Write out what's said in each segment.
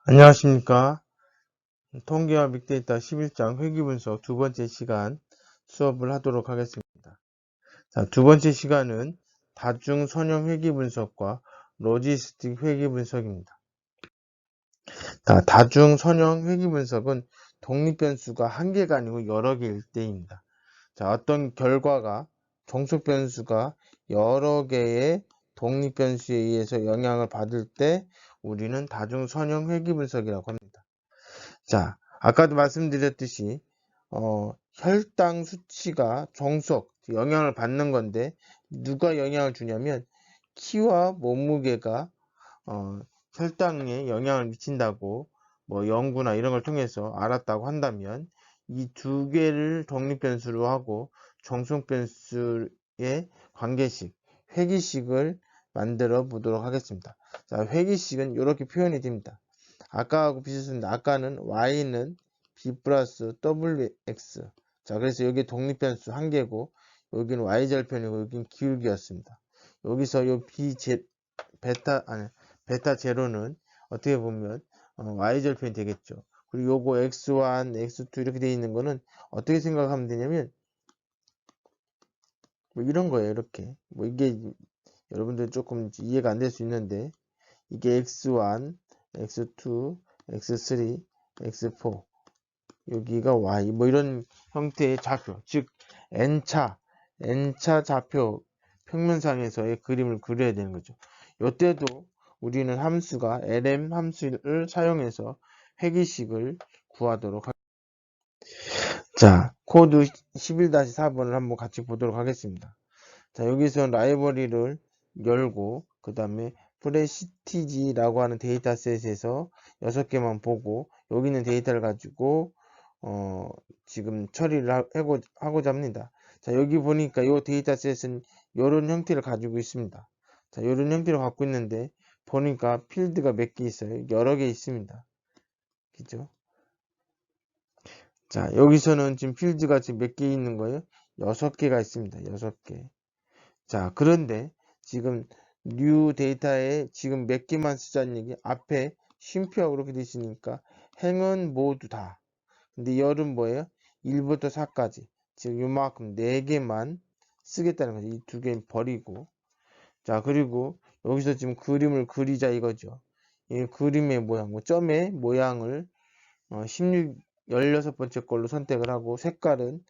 안녕하십니까. 통계와 빅데이터 11장 회귀분석 두 번째 시간 수업을 하도록 하겠습니다. 자, 두 번째 시간은 다중 선형 회귀분석과 로지스틱 회귀분석입니다. 자, 다중 선형 회귀분석은 독립변수가 한 개가 아니고 여러 개일 때입니다. 자, 어떤 결과가 종속 변수가 여러 개의 독립변수에 의해서 영향을 받을 때 우리는 다중 선형 회귀분석이라고 합니다. 자, 아까도 말씀드렸듯이 혈당 수치가 종속 영향을 받는 건데 누가 영향을 주냐면 키와 몸무게가 혈당에 영향을 미친다고 뭐 연구나 이런 걸 통해서 알았다고 한다면 이 두 개를 독립변수로 하고 종속변수의 관계식, 회귀식을 만들어 보도록 하겠습니다. 자, 회귀식은 이렇게 표현이 됩니다. 아까하고 비슷한데 아까는 y는 b 플러스 wx. 자, 그래서 여기 독립변수 한 개고 여기는 y절편이고 여기는 기울기였습니다. 여기서 요 베타 제로는 어떻게 보면 y절편이 되겠죠. 그리고 요거 x1, x2 이렇게 되어 있는 거는 어떻게 생각하면 되냐면 뭐 이런 거예요. 이렇게 뭐 이게 여러분들 조금 이해가 안 될 수 있는데 이게 x1, x2, x3, x4 여기가 y 뭐 이런 형태의 좌표, 즉 n차 좌표 평면상에서의 그림을 그려야 되는 거죠. 이때도 우리는 함수가 lm 함수를 사용해서 회귀식을 구하도록 하겠습니다. 자, 코드 11-4번을 한번 같이 보도록 하겠습니다. 자, 여기서 라이브러리를 열고 그 다음에 프레시티지라고 하는 데이터셋에서 6개만 보고 여기 있는 데이터를 가지고 지금 처리를 하고자 합니다. 자, 여기 보니까 이 데이터셋은 이런 형태를 가지고 있습니다. 자, 이런 형태를 갖고 있는데 보니까 필드가 몇 개 있어요. 여러 개 있습니다. 그죠? 자, 여기서는 지금 필드가 지금 몇 개 있는 거예요? 6개가 있습니다. 6개. 자, 그런데 지금 new 데이터에 지금 몇 개만 쓰자는 얘기 앞에 쉼표하고 그렇게 되어 있으니까 행은 모두 다. 근데 열은 뭐예요? 1부터 4까지. 지금 요만큼 4개만 쓰겠다는 거죠. 이 2개 버리고. 자, 그리고 여기서 지금 그림을 그리자 이거죠. 이 그림의 모양, 뭐 점의 모양을 16번째 걸로 선택을 하고 색깔은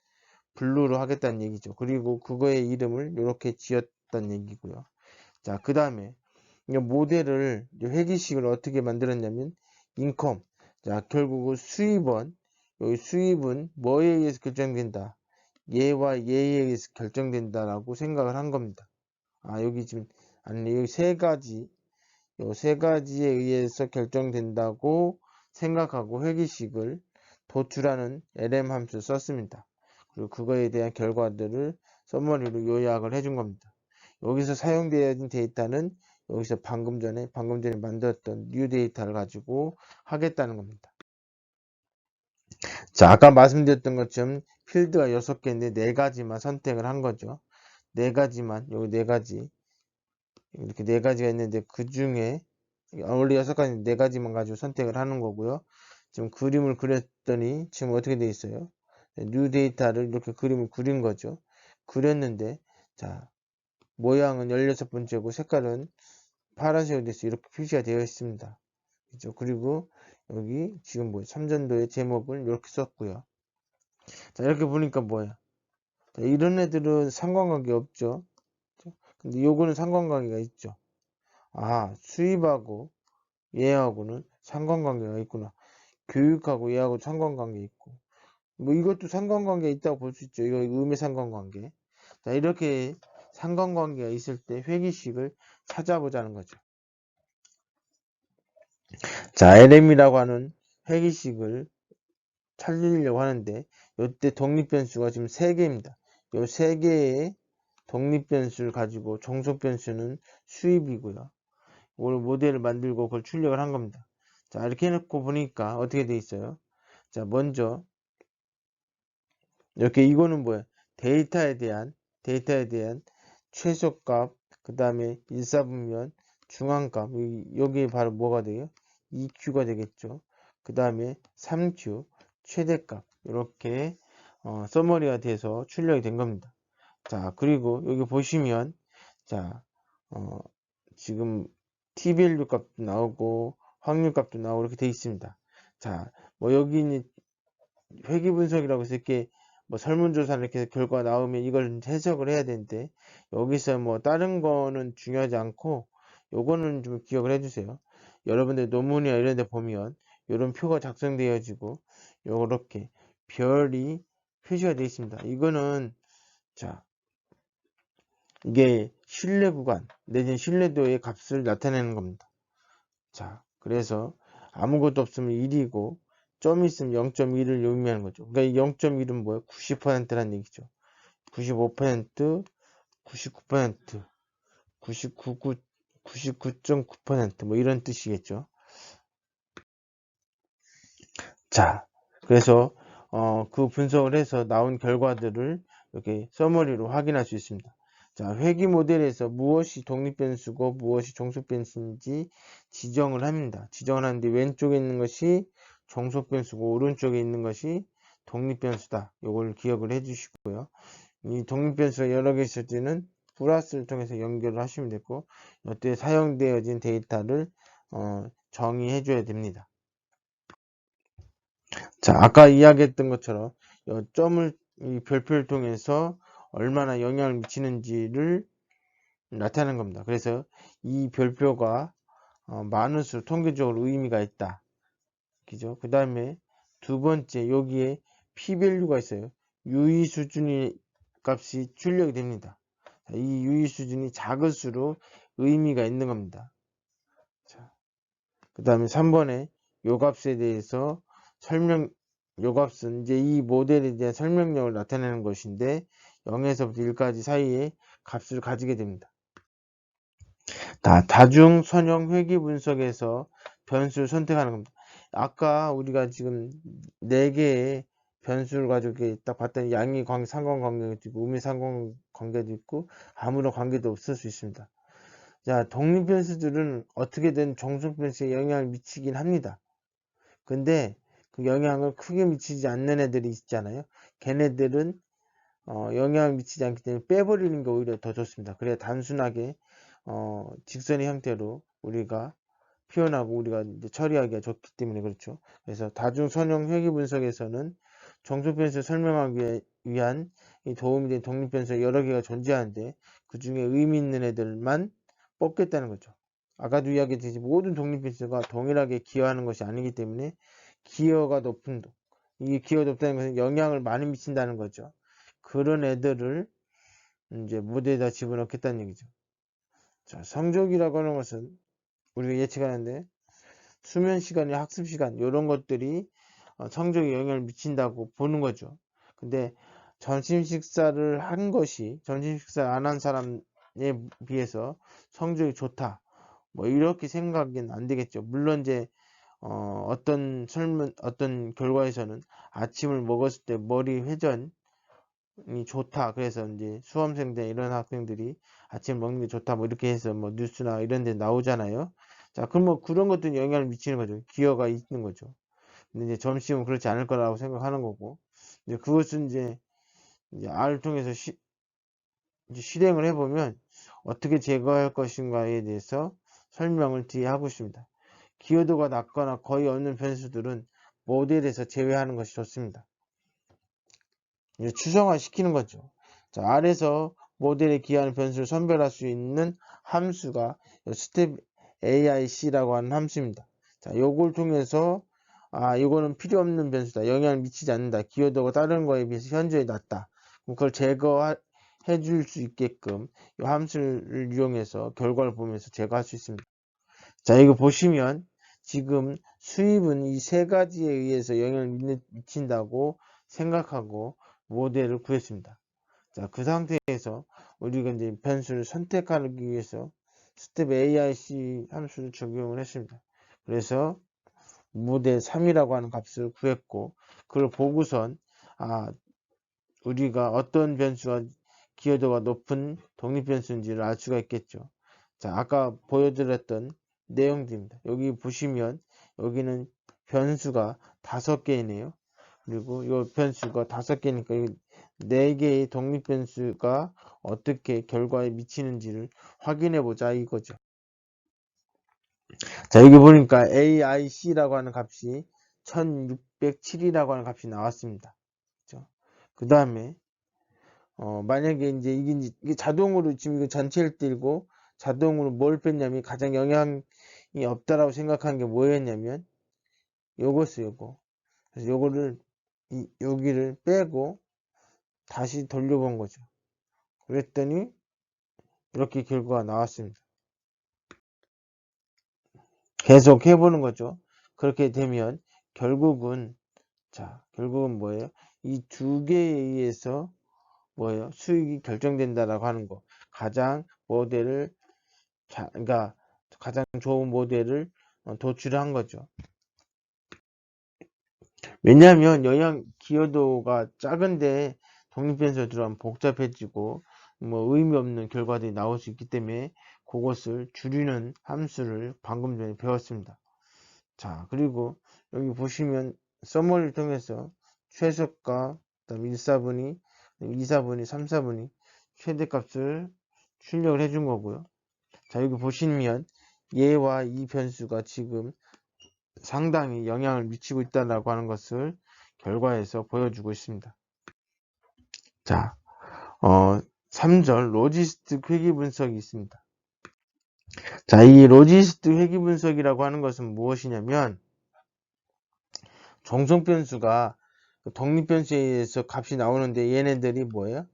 블루로 하겠다는 얘기죠. 그리고 그거의 이름을 이렇게 지었다는 얘기고요. 자, 그 다음에 이 모델을 회귀식을 어떻게 만들었냐면 인컴. 자, 결국 수입원 여기 수입은 뭐에 의해서 결정된다. 얘와 얘에 의해서 결정된다라고 생각을 한 겁니다. 아, 여기 지금 아니 여기 세 가지에 의해서 결정된다고 생각하고 회귀식을 도출하는 lm 함수 썼습니다. 그리고 그거에 대한 결과들을 서머리로 요약을 해준 겁니다. 여기서 사용되어진 데이터는 여기서 방금 전에 만들었던 new 데이터를 가지고 하겠다는 겁니다. 자, 아까 말씀드렸던 것처럼 필드가 6개인데 4가지만 선택을 한 거죠. 4가지만, 여기 4가지. 이렇게 4가지가 있는데 그 중에 원래 6가지 4가지만 가지고 선택을 하는 거고요. 지금 그림을 그렸더니 지금 어떻게 돼 있어요? 뉴 데이터를 이렇게 그림을 그린 거죠. 그렸는데 자, 모양은 16번째고 색깔은 파란색으로 돼서 이렇게 표시가 되어 있습니다. 그죠? 그리고 여기 지금 뭐 삼전도의 제목을 이렇게 썼고요. 자, 이렇게 보니까 뭐야? 자, 이런 애들은 상관관계 없죠. 근데 요거는 상관관계가 있죠. 아, 수입하고 얘하고는 상관관계가 있구나. 교육하고 얘하고 상관관계 있고. 뭐 이것도 상관관계 있다고 볼 수 있죠. 이거 음의 상관관계. 자, 이렇게 상관관계가 있을 때 회귀식을 찾아보자는 거죠. 자, LM이라고 하는 회귀식을 찾으려고 하는데 이때 독립변수가 지금 3개입니다. 이 3개의 독립변수를 가지고 종속변수는 수입이고요. 오늘 모델을 만들고 그걸 출력을 한 겁니다. 자, 이렇게 해놓고 보니까 어떻게 돼 있어요? 자, 먼저 이렇게 이거는 뭐야? 데이터에 대한 최소값, 그 다음에 일사분면, 중앙값, 여기 바로 뭐가 돼요? 2Q가 되겠죠. 그 다음에 3Q 최대값 이렇게 서머리가 돼서 출력이 된 겁니다. 자, 그리고 여기 보시면 자, 지금 t-value 값도 나오고 확률 값도 나오고 이렇게 돼 있습니다. 자, 뭐 여기 회귀 분석이라고 해서 이렇게 뭐 설문조사 이렇게 해서 결과가 나오면 이걸 해석을 해야 되는데, 여기서 뭐 다른 거는 중요하지 않고 요거는 좀 기억을 해주세요. 여러분들 논문이나 이런 데 보면 이런 표가 작성되어지고 요렇게 별이 표시가 되어 있습니다. 이거는 자, 이게 신뢰 구간 내지는 신뢰도의 값을 나타내는 겁니다. 자, 그래서 아무것도 없으면 1이고 점이 있으면 0.1을 의미하는 거죠. 그러니까 이 0.1은 뭐예요? 90%라는 얘기죠. 95%, 99%, 99.9% 뭐 이런 뜻이겠죠. 자, 그래서 그 분석을 해서 나온 결과들을 이렇게 서머리로 확인할 수 있습니다. 자, 회귀 모델에서 무엇이 독립변수고 무엇이 종속변수인지 지정을 합니다. 지정을 하는데 왼쪽에 있는 것이 종속변수고 오른쪽에 있는 것이 독립변수다. 이걸 기억을 해 주시고요. 이 독립변수가 여러 개 있을 때는 플러스를 통해서 연결을 하시면 되고, 이때 사용되어진 데이터를 정의해 줘야 됩니다. 자, 아까 이야기했던 것처럼 이 점을 이 별표를 통해서 얼마나 영향을 미치는지를 나타내는 겁니다. 그래서 이 별표가 많을수록 통계적으로 의미가 있다. 그죠? 그 다음에 두 번째, 여기에 p-value가 있어요. 유의 수준이 값이 출력이 됩니다. 자, 이 유의 수준이 작을수록 의미가 있는 겁니다. 자, 그 다음에 3번에 요 값에 대해서 요 값은 이제 이 모델에 대한 설명력을 나타내는 것인데 0에서부터 1까지 사이에 값을 가지게 됩니다. 다중 선형 회귀 분석에서 변수를 선택하는 겁니다. 아까 우리가 지금 4개의 변수를 가지고 딱 봤더니 양의 상관관계도 있고 음의 상관관계도 있고 아무런 관계도 없을 수 있습니다. 자, 독립변수들은 어떻게든 종속변수에 영향을 미치긴 합니다. 근데 그 영향을 크게 미치지 않는 애들이 있잖아요. 걔네들은 영향을 미치지 않기 때문에 빼버리는 게 오히려 더 좋습니다. 그래야 단순하게 직선의 형태로 우리가 표현하고 우리가 이제 처리하기가 좋기 때문에 그렇죠. 그래서 다중 선형 회귀 분석에서는 종속변수를 설명하기 위한 도움이 된 독립변수가 여러 개가 존재하는데 그 중에 의미 있는 애들만 뽑겠다는 거죠. 아까도 이야기했듯이 모든 독립변수가 동일하게 기여하는 것이 아니기 때문에 기여가 높은 이게 기여가 높다는 것은 영향을 많이 미친다는 거죠. 그런 애들을 이제 모델에다 집어넣겠다는 얘기죠. 자, 성적이라고 하는 것은 우리가 예측하는데 수면 시간이나 학습 시간 이런 것들이 성적에 영향을 미친다고 보는 거죠. 근데 점심 식사를 한 것이 점심 식사를 안 한 사람에 비해서 성적이 좋다. 뭐 이렇게 생각은 안 되겠죠. 물론 이제 어떤 결과에서는 아침을 먹었을 때 머리 회전이 좋다. 그래서 이제 수험생들 이런 학생들이 아침 먹는 게 좋다. 뭐 이렇게 해서 뭐 뉴스나 이런 데 나오잖아요. 자, 그럼 뭐 그런 것들이 영향을 미치는 거죠. 기여가 있는 거죠. 근데 이제 점심은 그렇지 않을 거라고 생각하는 거고, 이제 그것은 이제 R을 통해서 이제 실행을 해보면 어떻게 제거할 것인가에 대해서 설명을 뒤에 하고 있습니다. 기여도가 낮거나 거의 없는 변수들은 모델에서 제외하는 것이 좋습니다. 이제 추정화 시키는 거죠. 자, R에서 모델에 기여하는 변수를 선별할 수 있는 함수가 스텝 AIC라고 하는 함수입니다. 자, 요걸 통해서 이거는 필요 없는 변수다. 영향을 미치지 않는다. 기여도가 다른 거에 비해서 현저히 낮다. 그걸 제거해 줄 수 있게끔 이 함수를 이용해서 결과를 보면서 제거할 수 있습니다. 자, 이거 보시면 지금 수입은 이 세 가지에 의해서 영향을 미친다고 생각하고 모델을 구했습니다. 자, 그 상태에서 우리가 이제 변수를 선택하기 위해서 스텝 AIC 함수를 적용을 했습니다. 그래서 모델 3이라고 하는 값을 구했고, 그걸 보고선 우리가 어떤 변수가 기여도가 높은 독립변수인지를 알 수가 있겠죠. 자, 아까 보여드렸던 내용들입니다. 여기 보시면 여기는 변수가 5개이네요. 그리고 이 변수가 5개니까 4개의 독립 변수가 어떻게 결과에 미치는지를 확인해 보자 이거죠. 자, 여기 보니까 AIC라고 하는 값이 1607이라고 하는 값이 나왔습니다. 그렇죠? 그 다음에 만약에 이제 이게 자동으로 지금 이거 전체를 띄고 자동으로 뭘 뺐냐면 가장 영향이 없다라고 생각한 게 뭐였냐면 요거스 요거. 그래서 요거를 여기를 빼고 다시 돌려본 거죠. 그랬더니 이렇게 결과가 나왔습니다. 계속 해보는 거죠. 그렇게 되면 결국은 결국은 뭐예요? 이 2개에 의해서 뭐예요? 수익이 결정된다라고 하는 거. 가장 모델을 그러니까 가장 좋은 모델을 도출한 거죠. 왜냐하면 영향 기여도가 작은데 독립변수가 들어가면 복잡해지고 뭐 의미 없는 결과들이 나올 수 있기 때문에 그것을 줄이는 함수를 방금 전에 배웠습니다. 자, 그리고 여기 보시면 서머리를 통해서 최소값, 그다음 1, 4분위, 2, 4분위, 3, 4분위 최대값을 출력을 해준 거고요. 자, 여기 보시면 얘와 이 변수가 지금 상당히 영향을 미치고 있다고 하는 것을 결과에서 보여주고 있습니다. 자, 3절 로지스틱 회귀 분석이 있습니다. 자, 이 로지스틱 회귀 분석이라고 하는 것은 무엇이냐면 정성 변수가 독립 변수에 의해서 값이 나오는데 얘네들이 뭐예요?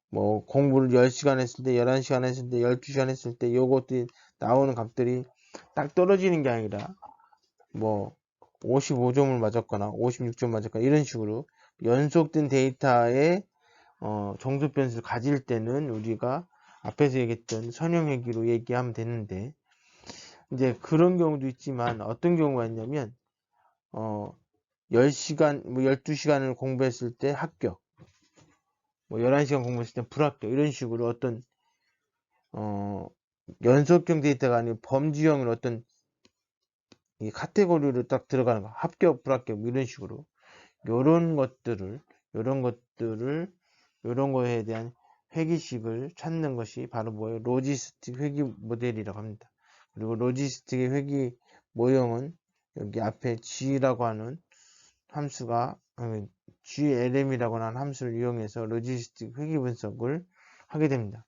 뭐 공부를 10시간 했을 때, 11시간 했을 때, 12시간 했을 때 요것들이 나오는 값들이 딱 떨어지는 게 아니라 뭐 55점을 맞았거나 56점 맞았거나 이런 식으로 연속된 데이터의 정수 변수를 가질 때는 우리가 앞에서 얘기했던 선형회귀로 얘기하면 되는데 이제 그런 경우도 있지만 어떤 경우가 있냐면 10시간 뭐 12시간을 공부했을 때 합격, 뭐 11시간 공부했을 때 불합격 이런 식으로 어떤 연속형 데이터가 아니고 범주형을 어떤 이 카테고리로 딱 들어가는 거 합격 불합격 뭐 이런 식으로 요런 것들을 요런 거에 대한 회귀식을 찾는 것이 바로 뭐예요? 로지스틱 회귀 모델이라고 합니다. 그리고 로지스틱의 회귀 모형은 여기 앞에 G라고 하는 함수가 GLM이라고 하는 함수를 이용해서 로지스틱 회귀 분석을 하게 됩니다.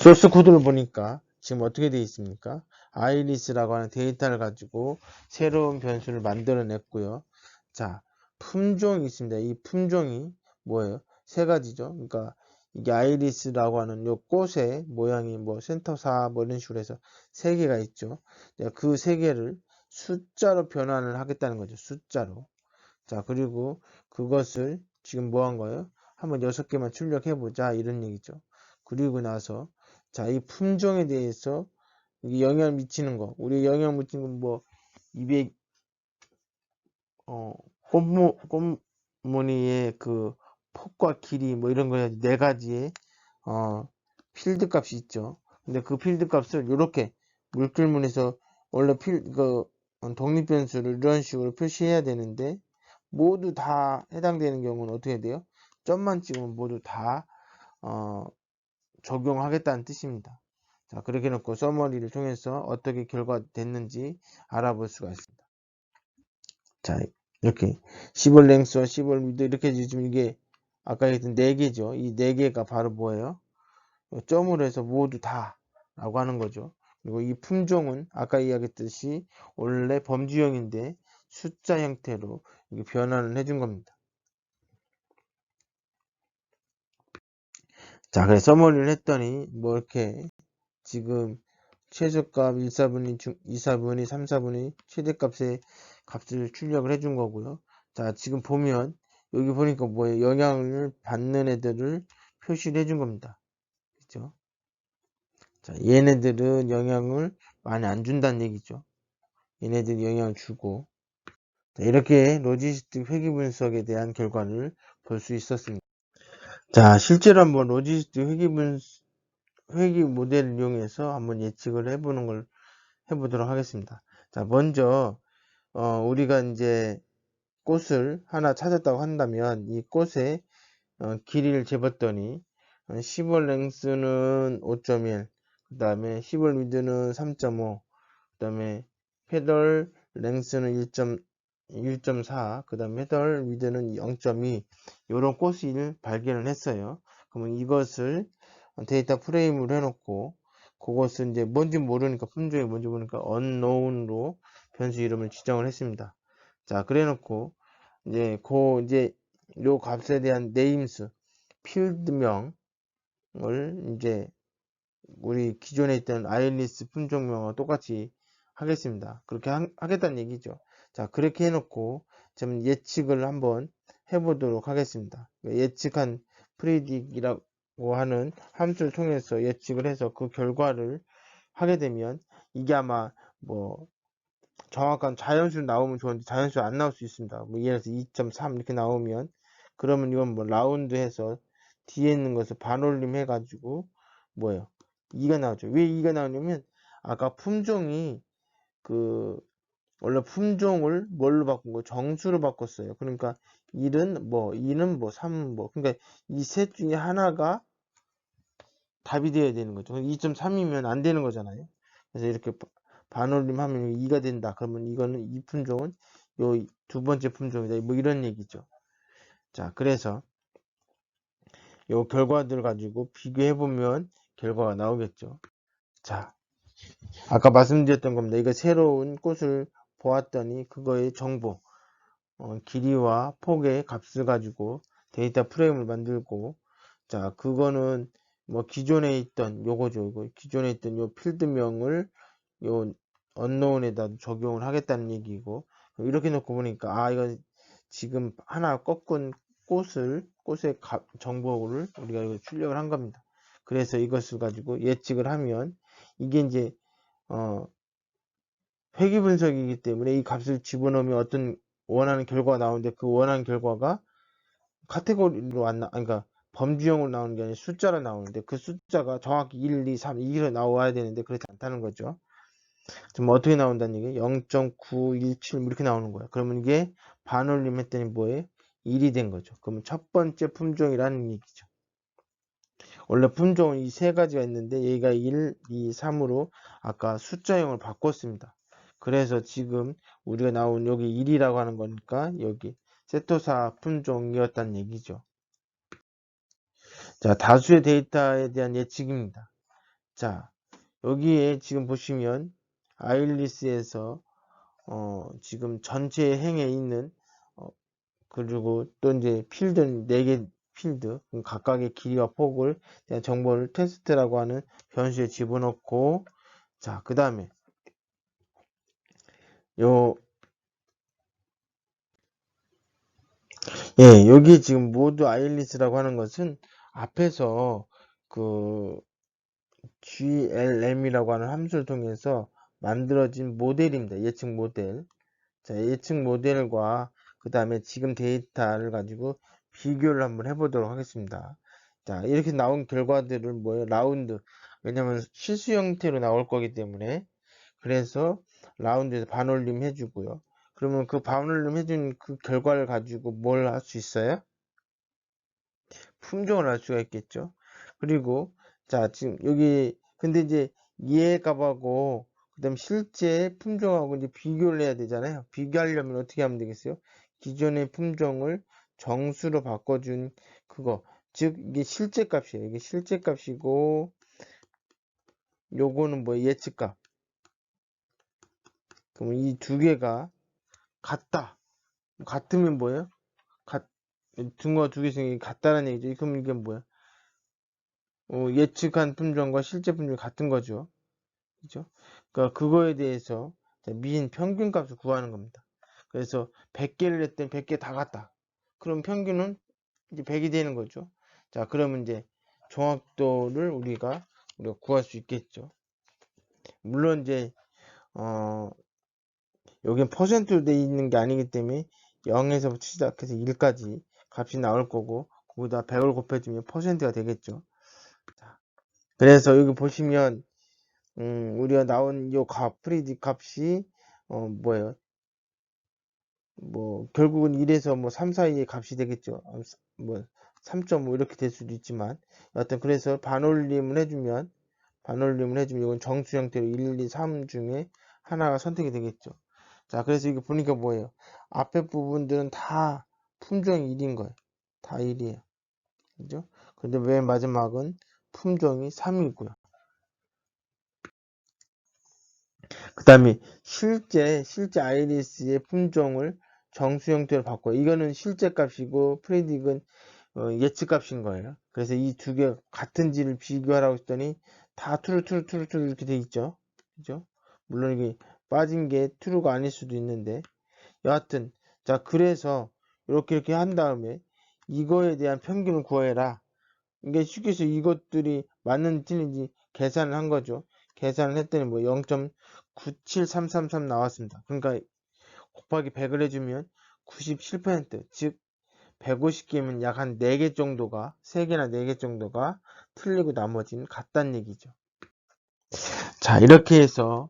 소스 코드를 보니까 지금 어떻게 되어 있습니까? 아이리스라고 하는 데이터를 가지고 새로운 변수를 만들어냈고요. 자, 품종이 있습니다. 이 품종이 뭐예요? 세 가지죠. 그러니까 이게 아이리스라고 하는 요 꽃의 모양이 뭐 센터사 뭐 이런 식으로 해서 세 개가 있죠. 그 세 개를 숫자로 변환을 하겠다는 거죠. 숫자로. 자, 그리고 그것을 지금 뭐 한 거예요? 한번 6개만 출력해 보자 이런 얘기죠. 그리고 나서 자, 이 품종에 대해서 이게 영향을 미치는 거. 우리 영향을 미치는 건 뭐 200 꽃무늬의 그 폭과 길이 뭐 이런 거 해야지 4가지의 필드 값이 있죠. 근데 그 필드 값을 이렇게 물질문에서 원래 독립 변수를 이런 식으로 표시해야 되는데 모두 다 해당되는 경우는 어떻게 돼요? 점만 찍으면 모두 다 적용하겠다는 뜻입니다. 자, 그렇게 해놓고 서머리를 통해서 어떻게 결과가 됐는지 알아볼 수가 있습니다. 자, 이렇게 시벌 랭스와 시벌 미드 이렇게 지금 이게 아까 얘기했던 4개죠. 이 4개가 바로 뭐예요? 점으로 해서 모두 다 라고 하는 거죠. 그리고 이 품종은 아까 이야기했듯이 원래 범주형인데 숫자 형태로 이렇게 변환을 해준 겁니다. 자, 그래서 서머리를 했더니 뭐 이렇게 지금 최소값 1, 4분위, 2, 4분위, 3, 4분위 최대값의 값을 출력을 해준 거고요. 자, 지금 보면 여기 보니까 뭐예요? 영향을 받는 애들을 표시를 해준 겁니다. 그죠? 자, 얘네들은 영향을 많이 안 준다는 얘기죠. 얘네들이 영향을 주고. 자, 이렇게 로지스틱 회귀 분석에 대한 결과를 볼 수 있었습니다. 자, 실제로 한번 로지스틱 회귀 모델을 이용해서 한번 예측을 해보는 걸 해보도록 하겠습니다. 자, 먼저 우리가 이제 꽃을 하나 찾았다고 한다면 이 꽃의 길이를 재봤더니 10월 랭스는 5.1, 그 다음에 10월 미드는 3.5, 그 다음에 페덜 랭스는 1.4, 그 다음에 페덜 미드는 0.2 이런 꽃을 발견을 했어요. 그러면 이것을 데이터 프레임으로 해놓고 그것은 이제 뭔지 모르니까 품종이 뭔지 모르니까 unknown으로 변수 이름을 지정을 했습니다. 자, 그래놓고 이제 요 값에 대한 네임스 필드명을 이제 우리 기존에 있던 아일리스 품종명과 똑같이 하겠습니다. 그렇게 하겠다는 얘기죠. 자, 그렇게 해놓고 좀 예측을 한번 해보도록 하겠습니다. 예측한 프리딕이라고 하는 함수를 통해서 예측을 해서 그 결과를 하게 되면 이게 아마 뭐 정확한 자연수로 나오면 좋은데 자연수 안 나올 수 있습니다. 뭐 예를 들어서 2.3 이렇게 나오면 그러면 이건 뭐 라운드 해서 뒤에 있는 것을 반올림 해가지고 뭐예요? 2가 나오죠. 왜 2가 나오냐면 아까 품종이 그 원래 품종을 뭘로 바꾼 거? 정수로 바꿨어요. 그러니까 1은 뭐 2는 뭐 3은 뭐 그러니까 이 셋 중에 하나가 답이 되어야 되는 거죠. 2.3이면 안 되는 거잖아요. 그래서 이렇게 반올림하면 2가 된다. 그러면 이거는 이 품종은 요 두 번째 품종이다. 뭐 이런 얘기죠. 자, 그래서 요 결과들 가지고 비교해 보면 결과가 나오겠죠. 자, 아까 말씀드렸던 겁니다. 이거 새로운 꽃을 보았더니 그거의 정보, 길이와 폭의 값을 가지고 데이터 프레임을 만들고, 자, 그거는 뭐 기존에 있던 요거죠. 이거 기존에 있던 요 필드명을 요 언노운에다 적용을 하겠다는 얘기고, 이렇게 놓고 보니까 이거 지금 하나 꺾은 꽃의 정보를 우리가 이거 출력을 한 겁니다. 그래서 이것을 가지고 예측을 하면 이게 이제 회귀 분석이기 때문에 이 값을 집어넣으면 어떤 원하는 결과가 나오는데 그 원하는 결과가 카테고리로 그러니까 범주형으로 나오는 게 아니라 숫자로 나오는데 그 숫자가 정확히 1, 2, 3 이렇게 나와야 되는데 그렇지 않다는 거죠. 지금 어떻게 나온다는 얘기예요? 0.917 이렇게 나오는 거야. 그러면 이게 반올림 했더니 뭐예요? 1이 된 거죠. 그러면 첫 번째 품종이라는 얘기죠. 원래 품종은 이 세 가지가 있는데 얘가 1, 2, 3으로 아까 숫자형을 바꿨습니다. 그래서 지금 우리가 나온 여기 1이라고 하는 거니까 여기 세토사 품종이었다는 얘기죠. 자, 다수의 데이터에 대한 예측입니다. 자, 여기에 지금 보시면 아일리스에서 지금 전체 행에 있는 그리고 또 이제 필드는 4개 필드 각각의 길이와 폭을 대한 정보를 테스트라고 하는 변수에 집어넣고 자, 그 다음에 여기 지금 모두 아일리스라고 하는 것은 앞에서 그 GLM이라고 하는 함수를 통해서 만들어진 모델입니다. 예측 모델. 자, 예측 모델과 그 다음에 지금 데이터를 가지고 비교를 한번 해보도록 하겠습니다. 자, 이렇게 나온 결과들을 뭐예요? 라운드. 왜냐면 실수 형태로 나올 거기 때문에. 그래서 라운드에서 반올림 해주고요. 그러면 그 반올림 해준 그 결과를 가지고 뭘 할 수 있어요? 품종을 알 수가 있겠죠. 그리고 자, 지금 여기 근데 이제 얘 값하고 그다음 실제 품종하고 이제 비교를 해야 되잖아요. 비교하려면 어떻게 하면 되겠어요? 기존의 품종을 정수로 바꿔준 그거, 즉 이게 실제 값이에요. 이게 실제 값이고 요거는 뭐 예측값. 그러면 이 두 개가 같다. 같으면 뭐예요? 등호가 두 개 중에 같다는 얘기죠. 그럼 이게 뭐야? 예측한 품종과 실제 품종이 같은 거죠. 그죠? 그러니까 그거에 대해서 미인 평균 값을 구하는 겁니다. 그래서 100개를 했더니 100개 다 같다. 그럼 평균은 이제 100이 되는 거죠. 자, 그러면 이제 정확도를 우리가 구할 수 있겠죠. 물론 이제 여긴 퍼센트로 되어 있는 게 아니기 때문에 0에서부터 시작해서 1까지 값이 나올 거고 거기다 100을 곱해주면 퍼센트가 되겠죠. 자, 그래서 여기 보시면 우리가 나온 요 프리디 값이 뭐예요? 뭐 결국은 1에서 뭐 3 사이의 값이 되겠죠. 뭐 3.5 이렇게 될 수도 있지만 여하튼 그래서 반올림을 해주면 이건 정수 형태로 1, 2, 3 중에 하나가 선택이 되겠죠. 자, 그래서 이거 보니까 뭐예요? 앞에 부분들은 다 품종이 1인 거예요. 다 1이에요. 그죠? 근데 맨 마지막은 품종이 3이고요. 그 다음에 실제 아이리스의 품종을 정수 형태로 바꿔요. 이거는 실제 값이고 프레딕은 예측 값인 거예요. 그래서 이 두 개 같은지를 비교하라고 했더니 다 트루 이렇게 돼 있죠. 그죠? 물론 이게 빠진 게 true가 아닐 수도 있는데 여하튼 자, 그래서 이렇게 한 다음에 이거에 대한 평균을 구해라. 이게 쉽게 해서 이것들이 맞는지 틀린지 계산을 한 거죠. 계산을 했더니 뭐 0.97333 나왔습니다. 그러니까 곱하기 100을 해주면 97%, 즉 150개면 약 한 4개 정도가, 3개나 4개 정도가 틀리고 나머지는 같다는 얘기죠. 자, 이렇게 해서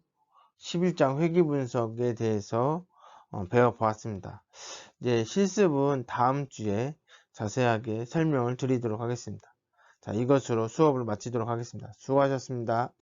11장 회귀 분석에 대해서 배워보았습니다. 이제 실습은 다음 주에 자세하게 설명을 드리도록 하겠습니다. 자, 이것으로 수업을 마치도록 하겠습니다. 수고하셨습니다.